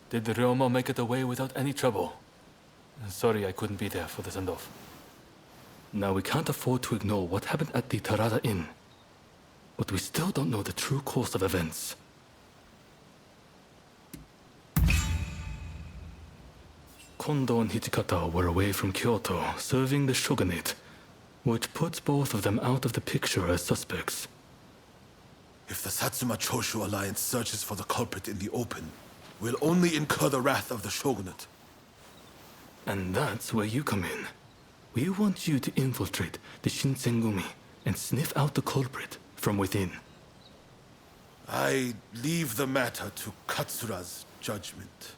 Did Ryoma make it away without any trouble? Sorry I couldn't be there for the send-off. Now we can't afford to ignore what happened at the Tarada Inn. But we still don't know the true course of events. Kondo and Hichikata were away from Kyoto, serving the shogunate, which puts both of them out of the picture as suspects. If the Satsuma-Choshu alliance searches for the culprit in the open, we'll only incur the wrath of the shogunate. And that's where you come in. We want you to infiltrate the Shinsengumi and sniff out the culprit from within. I leave the matter to Katsura's judgment.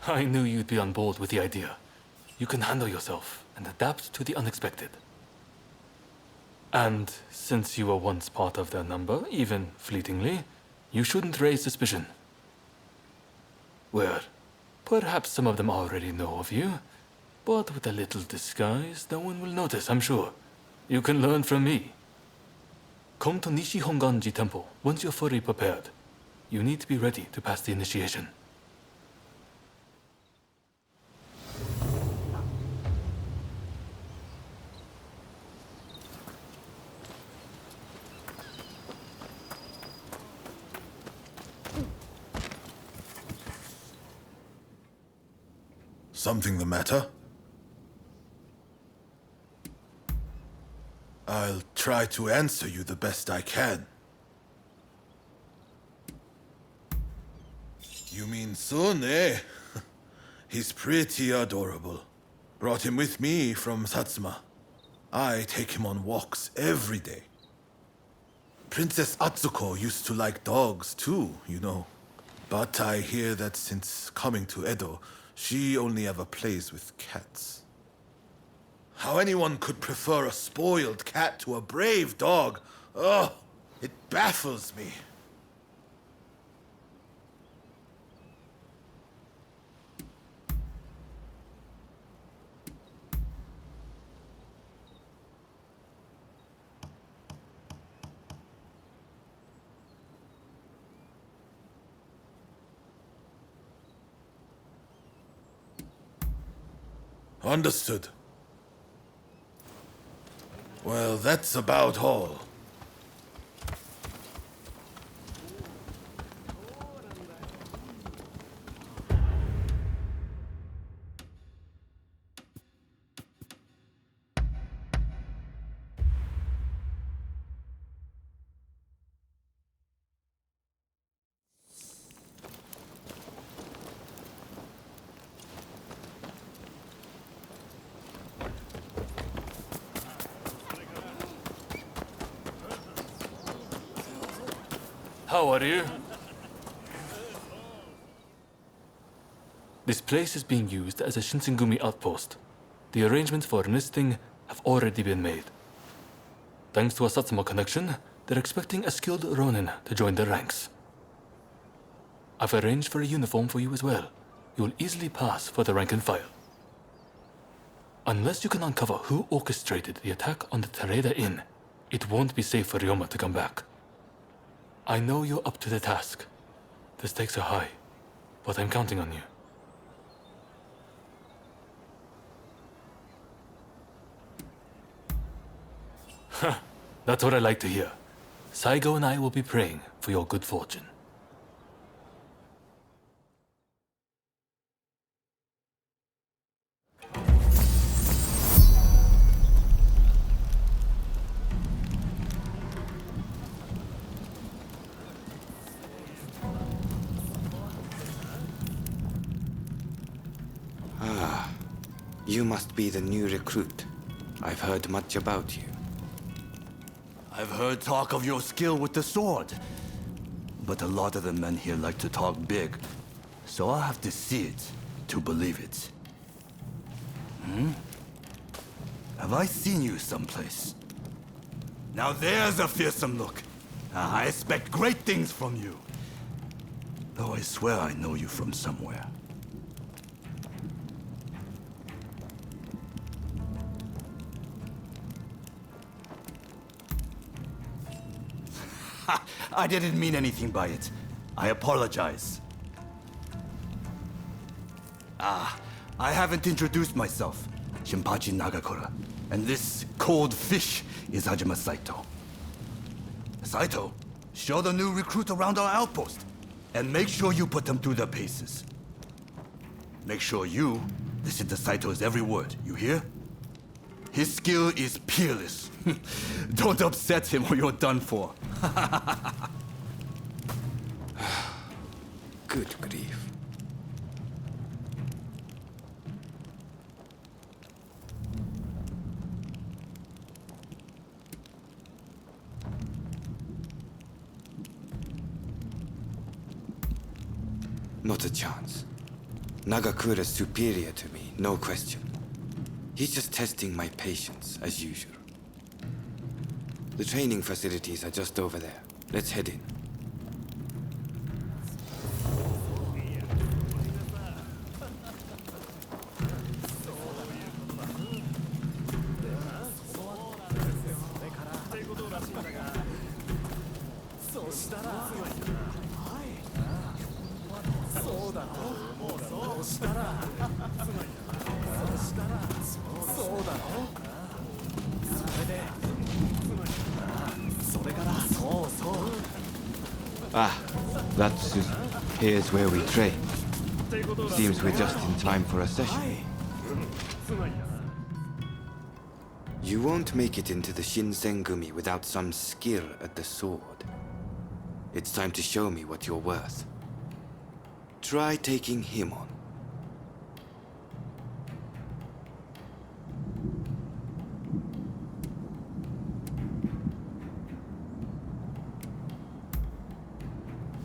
I knew you'd be on board with the idea. You can handle yourself and adapt to the unexpected. And since you were once part of their number, even fleetingly, you shouldn't raise suspicion. Well, perhaps some of them already know of you, but with a little disguise, no one will notice, I'm sure. You can learn from me. Come to Nishi Honganji Temple once you're fully prepared. You need to be ready to pass the initiation. Something the matter? I'll try to answer you the best I can. You mean Sun, eh? He's pretty adorable. Brought him with me from Satsuma. I take him on walks every day. Princess Atsuko used to like dogs too, you know. But I hear that since coming to Edo, she only ever plays with cats. How anyone could prefer a spoiled cat to a brave dog, oh, it baffles me. Understood. Well, that's about all. How are you? This place is being used as a Shinsengumi outpost. The arrangements for enlisting have already been made. Thanks to a Satsuma connection, they're expecting a skilled Ronin to join their ranks. I've arranged for a uniform for you as well. You will easily pass for the rank and file. Unless you can uncover who orchestrated the attack on the Tareda Inn, it won't be safe for Ryoma to come back. I know you're up to the task. The stakes are high, but I'm counting on you. That's what I like to hear. Saigo and I will be praying for your good fortune. You must be the new recruit. I've heard much about you. I've heard talk of your skill with the sword. But a lot of the men here like to talk big. So I'll have to see it to believe it. Have I seen you someplace? Now there's a fearsome look. I expect great things from you. Though I swear I know you from somewhere. I didn't mean anything by it. I apologize. I haven't introduced myself. Shinpachi Nagakura. And this cold fish is Hajime Saito. Saito, show the new recruit around our outpost. And make sure you put them through their paces. Make sure you listen to Saito's every word, you hear? His skill is peerless. Don't upset him or you're done for. Good grief. Not a chance. Nagakura's superior to me, no question. He's just testing my patience, as usual. The training facilities are just over there. Let's head in. Here's where we train. Seems we're just in time for a session. You won't make it into the Shinsengumi without some skill at the sword. It's time to show me what you're worth. Try taking him on.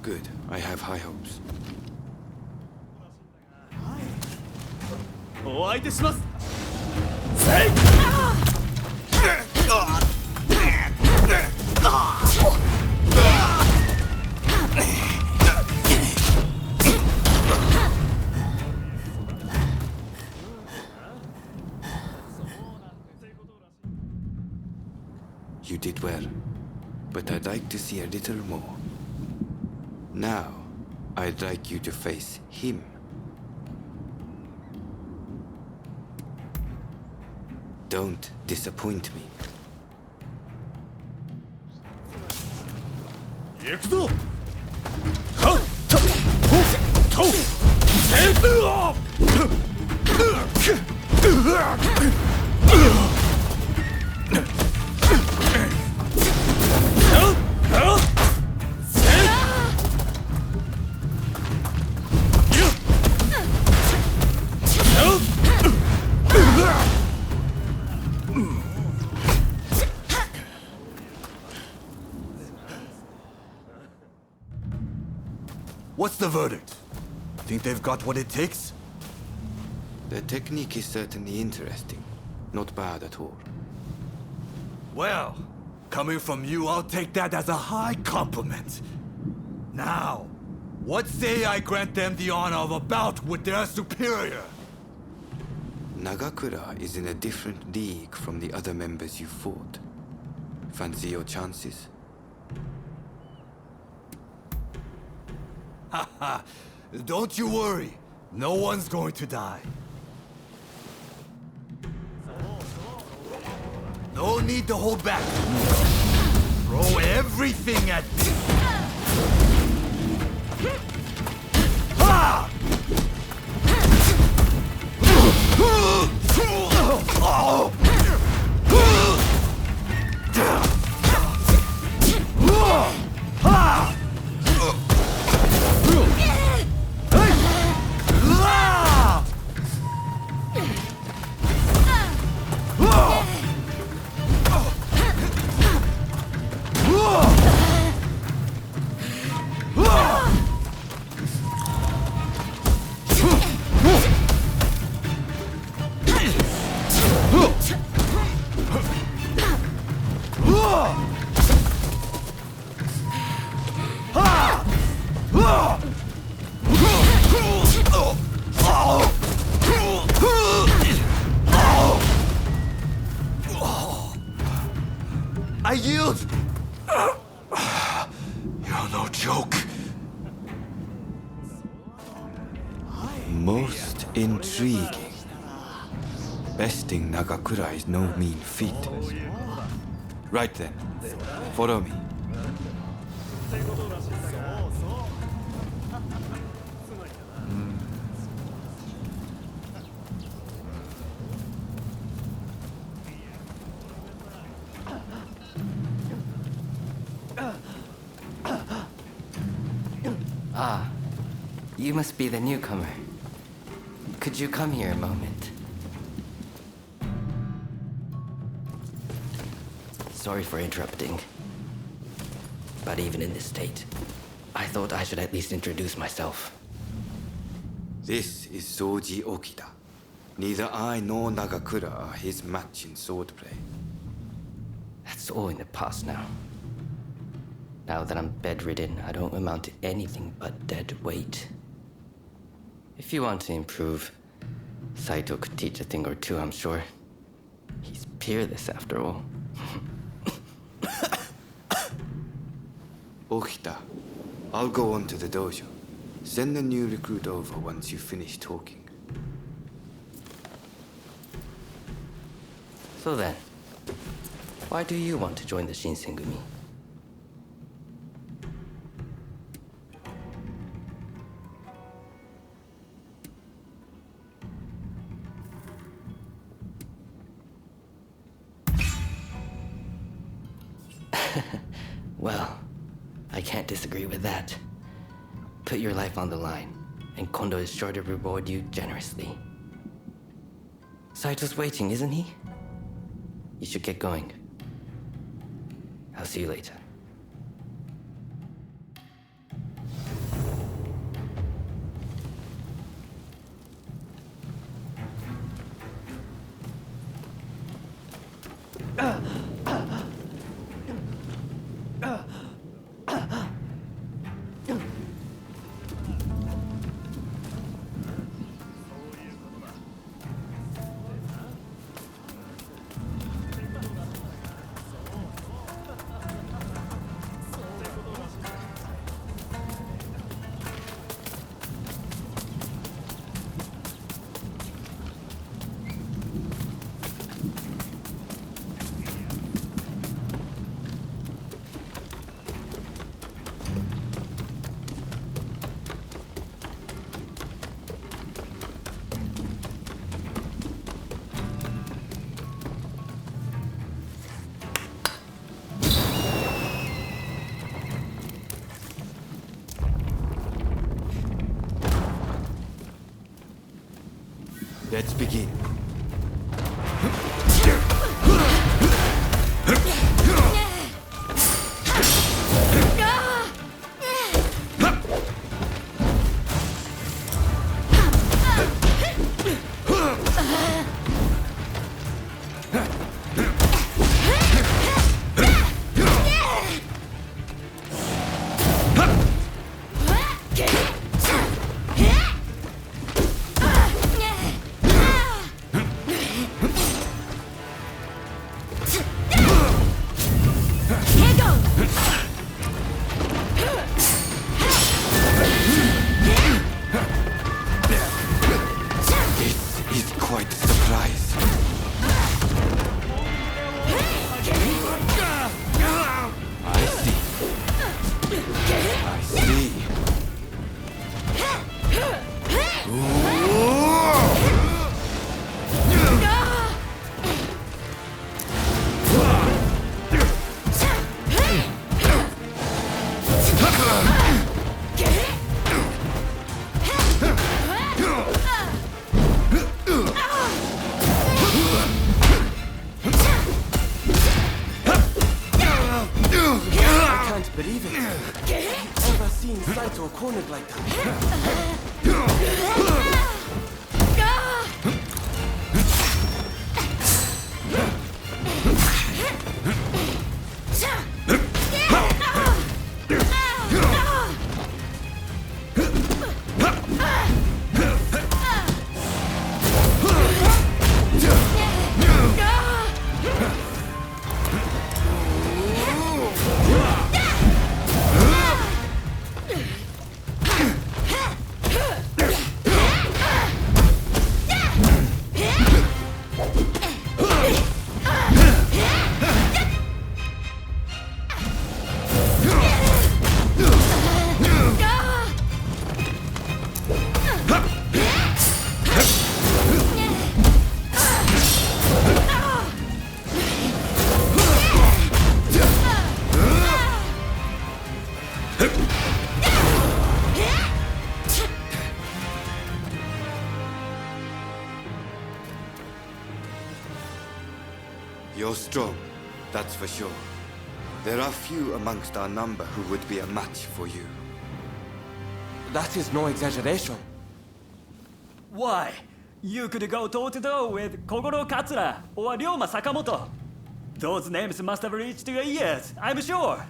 Good. I have high hopes. お相手します。 You did well, but I'd like to see a little more. Now, I'd like you to face him. Don't disappoint me. 行くぞ。はっ、と、と、せう。 What's the verdict? Think they've got what it takes? The technique is certainly interesting. Not bad at all. Well, coming from you, I'll take that as a high compliment. Now, what say I grant them the honor of a bout with their superior? Nagakura is in a different league from the other members you fought. Fancy your chances? Haha, don't you worry. No one's going to die. No need to hold back. Throw everything at me. Ha! I yield! You're no joke. Most intriguing. Besting Nagakura is no mean feat. Right then, follow me. Ah, you must be the newcomer. Could you come here a moment? Sorry for interrupting. But even in this state, I thought I should at least introduce myself. This is Soji Okita. Neither I nor Nagakura are his match in swordplay. That's all in the past now. Now that I'm bedridden, I don't amount to anything but dead weight. If you want to improve, Saito could teach a thing or two, I'm sure. He's peerless after all. Okita, I'll go on to the dojo. Send the new recruit over once you finish talking. So then, why do you want to join the Shinsengumi? Well, I can't disagree with that. Put your life on the line, and Kondo is sure to reward you generously. Saito's waiting, isn't he? You should get going. I'll see you later. Let's begin. You're strong, that's for sure. There are few amongst our number who would be a match for you. That is no exaggeration. Why? You could go toe-to-toe with Kogoro Katsura or Ryoma Sakamoto. Those names must have reached your ears, I'm sure.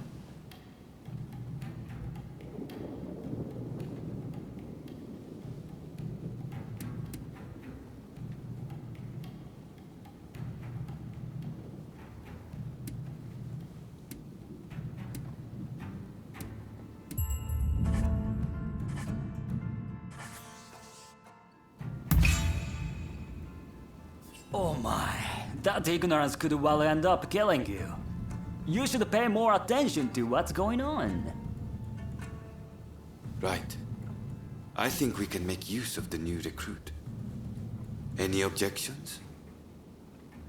Oh my, that ignorance could well end up killing you. You should pay more attention to what's going on. Right. I think we can make use of the new recruit. Any objections?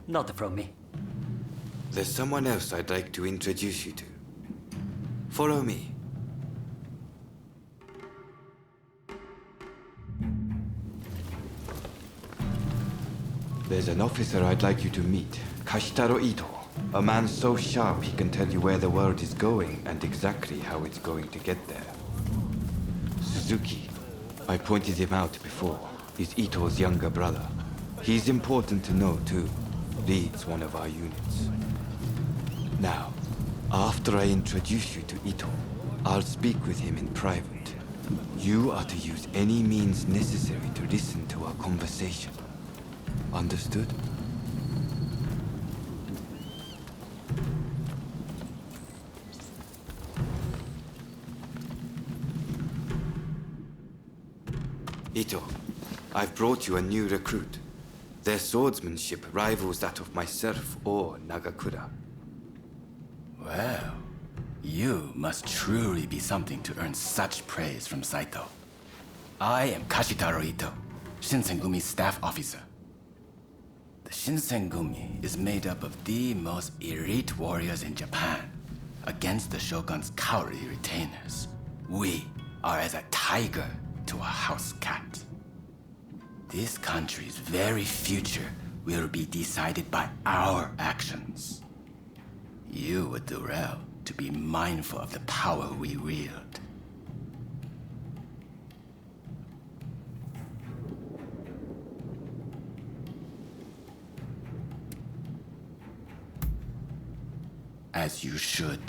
Not from me. There's someone else I'd like to introduce you to. Follow me. There's an officer I'd like you to meet, Kashitaro Ito. A man so sharp he can tell you where the world is going and exactly how it's going to get there. Suzuki, I pointed him out before, is Ito's younger brother. He's important to know too. Leads one of our units. Now, after I introduce you to Ito, I'll speak with him in private. You are to use any means necessary to listen to our conversation. Understood? Ito, I've brought you a new recruit. Their swordsmanship rivals that of myself or Nagakura. Well, you must truly be something to earn such praise from Saito. I am Kashitaro Ito, Shinsengumi's staff officer. The Shinsengumi is made up of the most elite warriors in Japan against the Shogun's cowardly retainers. We are as a tiger to a house cat. This country's very future will be decided by our actions. You would do well to be mindful of the power we wield. As you should.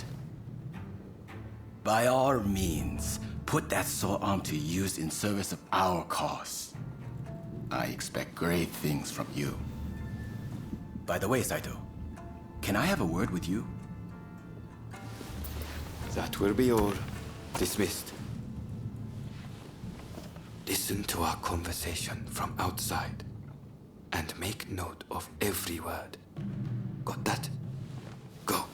By all means, put that sword arm to use in service of our cause. I expect great things from you. By the way, Saito, can I have a word with you? That will be all. Dismissed. Listen to our conversation from outside and make note of every word. Got that? Go.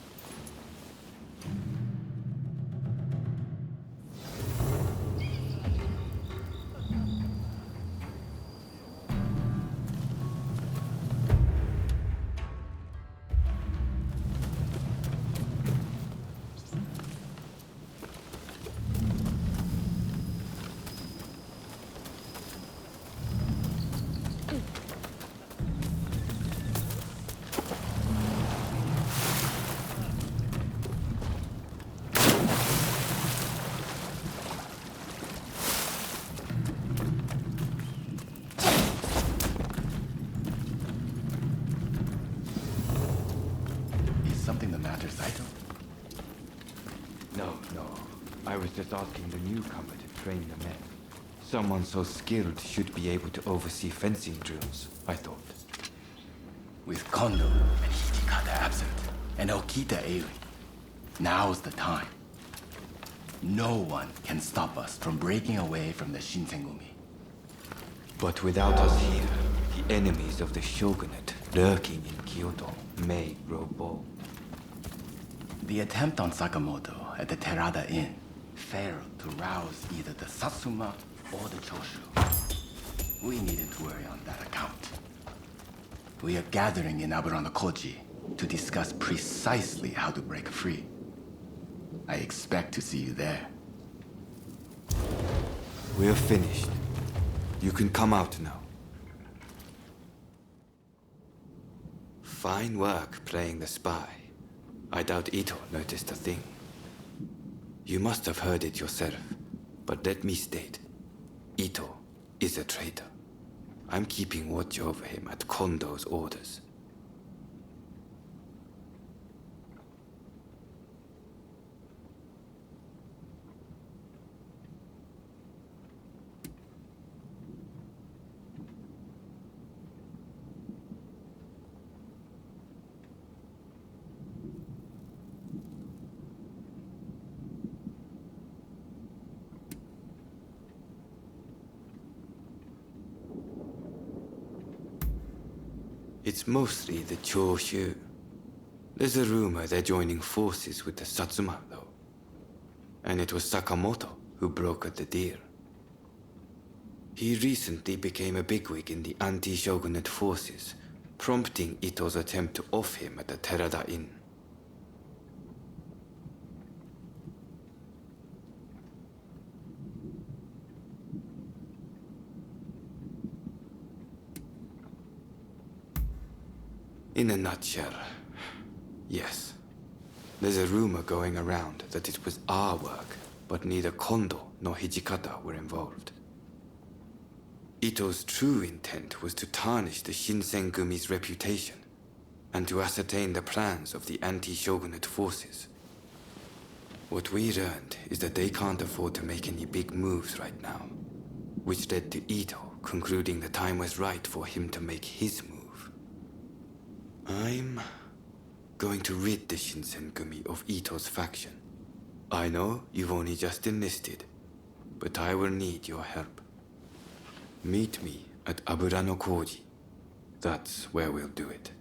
Something the matter, Saito? No. I was just asking the newcomer to train the men. Someone so skilled should be able to oversee fencing drills, I thought. With Kondo and Hijikata absent, and Okita ailing, now's the time. No one can stop us from breaking away from the Shinsengumi. But without us here, the enemies of the shogunate lurking in Kyoto may grow bold. The attempt on Sakamoto at the Terada Inn failed to rouse either the Satsuma or the Choshu. We needn't worry on that account. We are gathering in Aburano-Koji to discuss precisely how to break free. I expect to see you there. We're finished. You can come out now. Fine work playing the spy. I doubt Ito noticed a thing. You must have heard it yourself, but let me state, Ito is a traitor. I'm keeping watch over him at Kondo's orders. It's mostly the Choshu. There's a rumor they're joining forces with the Satsuma, though. And it was Sakamoto who brokered the deal. He recently became a bigwig in the anti-shogunate forces, prompting Ito's attempt to off him at the Terada Inn. In a nutshell, yes. There's a rumor going around that it was our work, but neither Kondo nor Hijikata were involved. Ito's true intent was to tarnish the Shinsengumi's reputation, and to ascertain the plans of the anti-shogunate forces. What we learned is that they can't afford to make any big moves right now, which led to Ito concluding the time was right for him to make his move. I'm going to rid the Shinsengumi of Ito's faction. I know you've only just enlisted, but I will need your help. Meet me at Abura no Koji. That's where we'll do it.